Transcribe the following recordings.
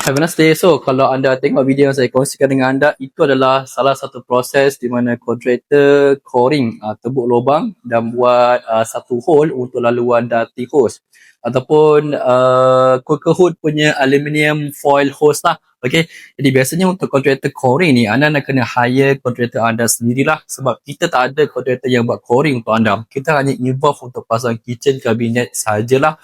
have a nice day. So, kalau anda tengok video yang saya kongsikan dengan anda, itu adalah salah satu proses di mana kontraktor coring tebuk lubang dan buat satu hole untuk laluan darty hose ataupun Quaker Hood punya aluminium foil hose lah. Okay, jadi biasanya untuk kontraktor coring ni, anda nak kena hire kontraktor anda sendirilah sebab kita tak ada kontraktor yang buat coring untuk anda. Kita hanya involve untuk pasang kitchen cabinet sajalah.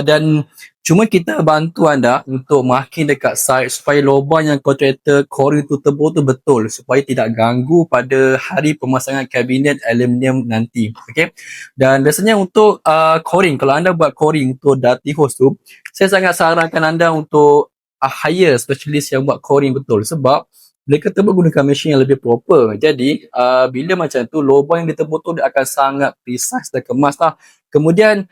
Dan cuma kita bantu anda untuk marking dekat site supaya lubang yang kontraktor coring tu tebuk tu betul supaya tidak ganggu pada hari pemasangan kabinet aluminium nanti. Okay, dan biasanya untuk coring, kalau anda buat coring untuk darty hose tu, saya sangat sarankan anda untuk hire specialist yang buat coring betul sebab mereka tebuk gunakan mesin yang lebih proper. Jadi bila macam tu lubang yang ditebuk tu dia akan sangat precise dan kemas lah. Kemudian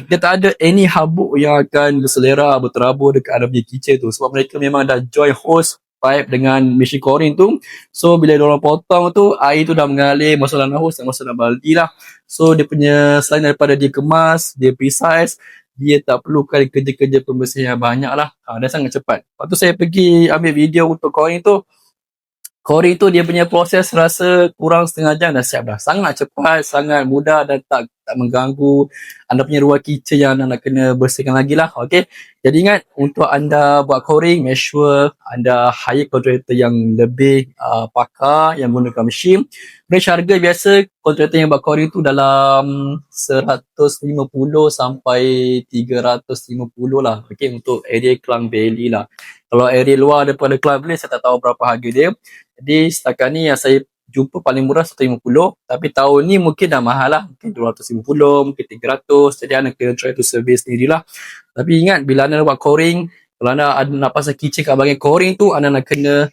dia tak ada any habuk yang akan berselera, berterabur dekat anda punya kitchen tu sebab mereka memang dah join hose pipe dengan mesin coring tu. So bila diorang potong tu, air tu dah mengalir masuk dalam hose dan masuk dalam baldi lah. So dia punya, selain daripada dia kemas, dia precise, dia tak perlukan kerja-kerja pembersihan yang banyak lah. Dia sangat cepat. Lepas tu saya pergi ambil video untuk coring tu. Coring tu dia punya proses rasa kurang setengah jam dah siap dah. Sangat cepat, sangat mudah dan tak mengganggu anda punya ruang kitchen yang anda nak kena bersihkan lagi lah. Okay. Jadi ingat, untuk anda buat coring, make sure anda hire kontraktor yang lebih pakar, yang menggunakan mesin. Range harga biasa kontraktor yang buat coring tu dalam 150 sampai 350 lah. Okay, untuk area Klang Valley lah. Kalau area luar daripada Klang Valley, saya tak tahu berapa harga dia. Jadi setakat ni yang saya jumpa paling murah 150, tapi tahun ni mungkin dah mahal lah, mungkin 250, mungkin 300. Jadi anda kena try to service sendirilah. Tapi ingat, bila anda buat coring, kalau anda nak pasang kitchen kat bahagian coring tu, anda nak kena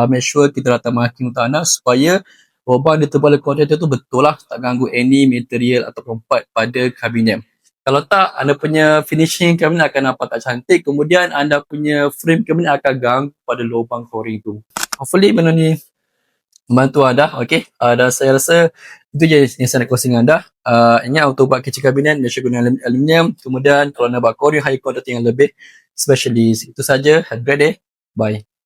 make sure kita datang marking untuk anda supaya lubang di tebal kontraktor tu betul lah, tak ganggu any material ataupun part pada kabinet. Kalau tak, anda punya finishing kabinet akan nampak tak cantik, kemudian anda punya frame kabinet akan ganggu pada lubang coring tu. Hopefully benda ni membantu anda. Okay, dan saya rasa itu je yang saya nak kongsi dengan anda. Ingat, untuk buat kitchen cabinet, make sure guna aluminium. Kemudian kalau nak buat coring, hire kontraktor yang lebih specialist. Itu saja. Have a great day. Bye.